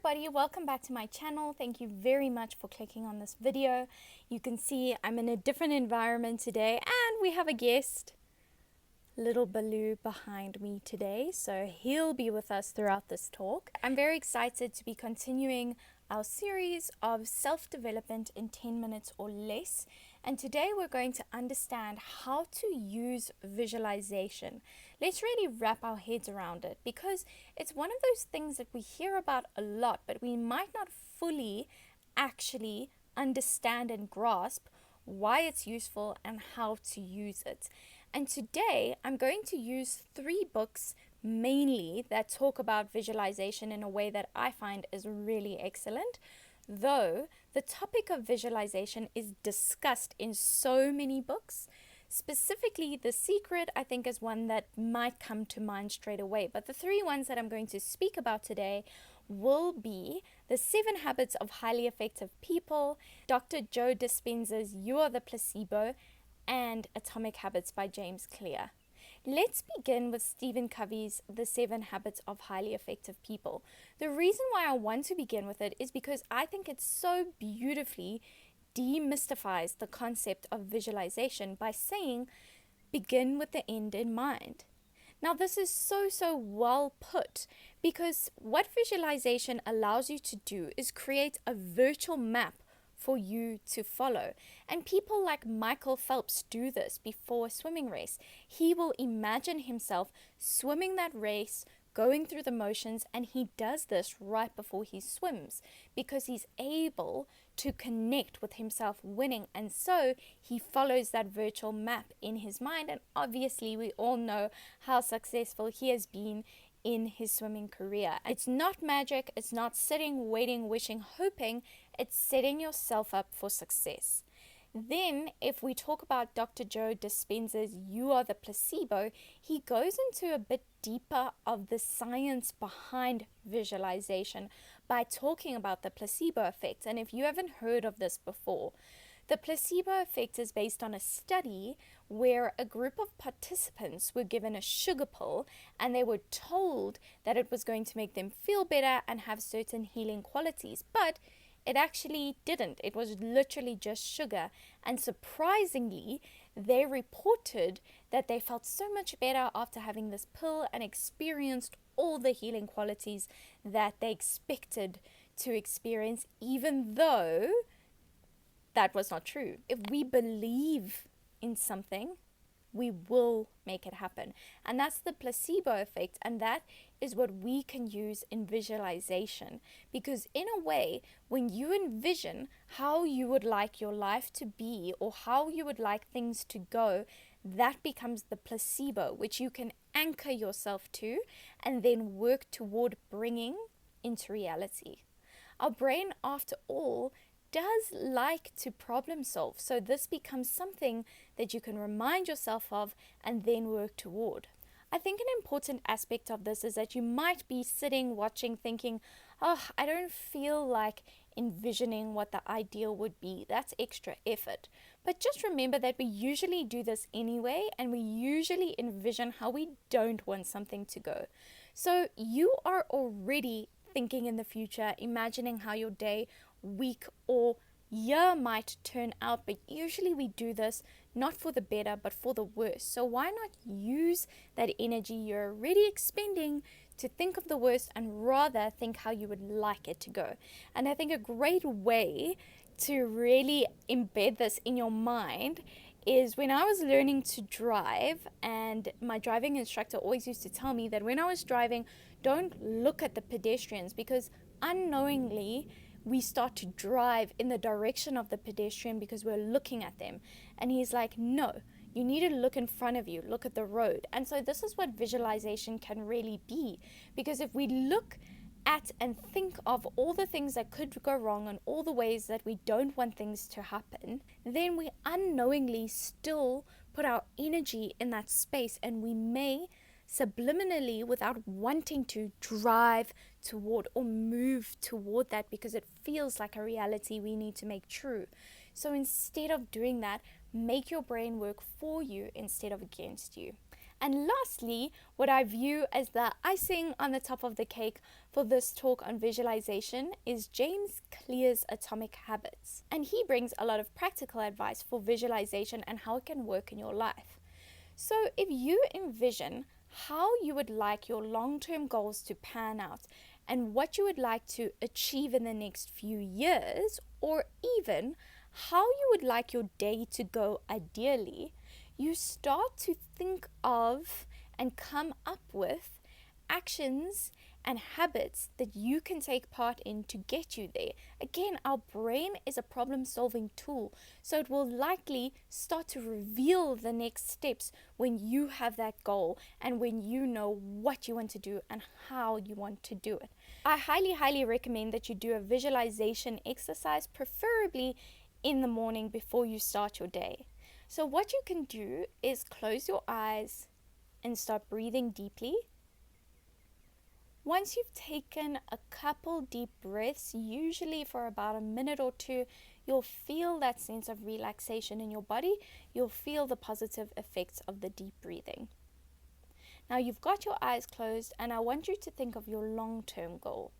everybody, welcome back to my channel. Thank you very much for clicking on this video. You can see I'm in a different environment today and we have a guest, little Baloo, behind me today. So he'll be with us throughout this talk. I'm very excited to be continuing our series of self-development in 10 minutes or less. And today we're going to understand how to use visualization. Let's really wrap our heads around it because it's one of those things that we hear about a lot, but we might not fully actually understand and grasp why it's useful and how to use it. And today I'm going to use 3 books mainly that talk about visualization in a way that I find is really excellent. Though the topic of visualization is discussed in so many books, specifically The Secret I think is one that might come to mind straight away. But the 3 ones that I'm going to speak about today will be The 7 Habits of Highly Effective People, Dr. Joe Dispenza's You Are the Placebo, and Atomic Habits by James Clear. Let's begin with Stephen Covey's The 7 Habits of Highly Effective People. The reason why I want to begin with it is because I think it so beautifully demystifies the concept of visualization by saying, begin with the end in mind. Now this is so well put because what visualization allows you to do is create a virtual map for you to follow. And people like Michael Phelps do this before a swimming race. He will imagine himself swimming that race, going through the motions, and he does this right before he swims because he's able to connect with himself winning, and so he follows that virtual map in his mind. And obviously we all know how successful he has been in his swimming career. It's not magic, it's not sitting, waiting, wishing, hoping, it's setting yourself up for success. Then, if we talk about Dr. Joe Dispenza's You Are the Placebo, he goes into a bit deeper of the science behind visualization by talking about the placebo effect. And if you haven't heard of this before, the placebo effect is based on a study where a group of participants were given a sugar pill and they were told that it was going to make them feel better and have certain healing qualities, but it actually didn't. It was literally just sugar. And surprisingly, they reported that they felt so much better after having this pill and experienced all the healing qualities that they expected to experience, even though that was not true. If we believe in something, we will make it happen. And that's the placebo effect, and that is what we can use in visualization. Because in a way, when you envision how you would like your life to be or how you would like things to go, that becomes the placebo, which you can anchor yourself to and then work toward bringing into reality. Our brain, after all, does like to problem solve, so this becomes something that you can remind yourself of and then work toward. I think an important aspect of this is that you might be sitting, watching, thinking, oh, I don't feel like envisioning what the ideal would be. That's extra effort. But just remember that we usually do this anyway, and we usually envision how we don't want something to go. So you are already thinking in the future, imagining how your day, week, or year might turn out, but usually we do this not for the better but for the worse. So why not use that energy you're already expending to think of the worst and rather think how you would like it to go? And I think a great way to really embed this in your mind is when I was learning to drive, and my driving instructor always used to tell me that when I was driving, don't look at the pedestrians, because unknowingly we start to drive in the direction of the pedestrian because we're looking at them. And he's like, no, you need to look in front of you, look at the road. And so this is what visualization can really be, because if we look at and think of all the things that could go wrong and all the ways that we don't want things to happen, then we unknowingly still put our energy in that space, and we may subliminally, without wanting to, drive toward or move toward that because it feels like a reality we need to make true. So instead of doing that, make your brain work for you instead of against you. And lastly, what I view as the icing on the top of the cake for this talk on visualization is James Clear's Atomic Habits. And he brings a lot of practical advice for visualization and how it can work in your life. So if you envision how you would like your long-term goals to pan out and what you would like to achieve in the next few years, or even how you would like your day to go ideally, you start to think of and come up with actions and habits that you can take part in to get you there. Again, our brain is a problem-solving tool, so it will likely start to reveal the next steps when you have that goal and when you know what you want to do and how you want to do it. I highly recommend that you do a visualization exercise, preferably in the morning before you start your day. So what you can do is close your eyes and start breathing deeply. Once you've taken a couple deep breaths, usually for about a minute or two, you'll feel that sense of relaxation in your body. You'll feel the positive effects of the deep breathing. Now you've got your eyes closed, and I want you to think of your long-term goal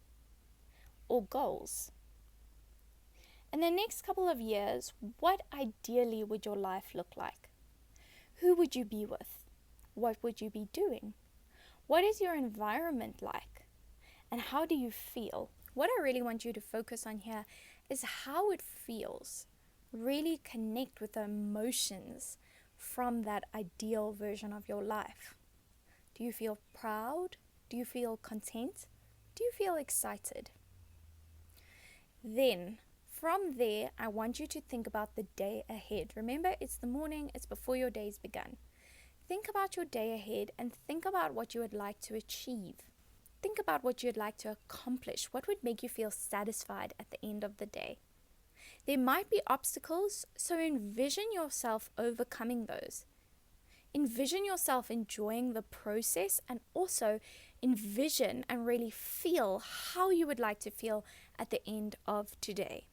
or goals. In the next couple of years, what ideally would your life look like? Who would you be with? What would you be doing? What is your environment like? And how do you feel? What I really want you to focus on here is how it feels. Really connect with the emotions from that ideal version of your life. Do you feel proud? Do you feel content? Do you feel excited? Then, from there, I want you to think about the day ahead. Remember, it's the morning, it's before your day's begun. Think about your day ahead and think about what you would like to achieve. Think about what you'd like to accomplish. What would make you feel satisfied at the end of the day? There might be obstacles, so envision yourself overcoming those. Envision yourself enjoying the process, and also envision and really feel how you would like to feel at the end of today.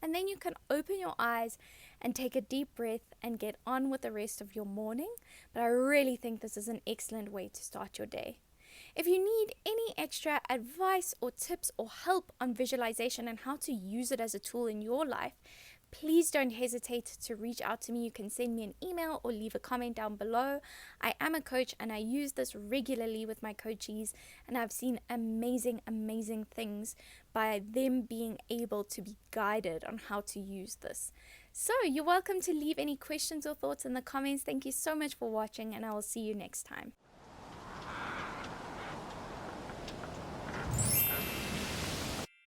And then you can open your eyes and take a deep breath and get on with the rest of your morning. But I really think this is an excellent way to start your day. If you need any extra advice or tips or help on visualization and how to use it as a tool in your life, please don't hesitate to reach out to me. You can send me an email or leave a comment down below. I am a coach and I use this regularly with my coachees, and I've seen amazing things by them being able to be guided on how to use this. So you're welcome to leave any questions or thoughts in the comments. Thank you so much for watching, and I will see you next time.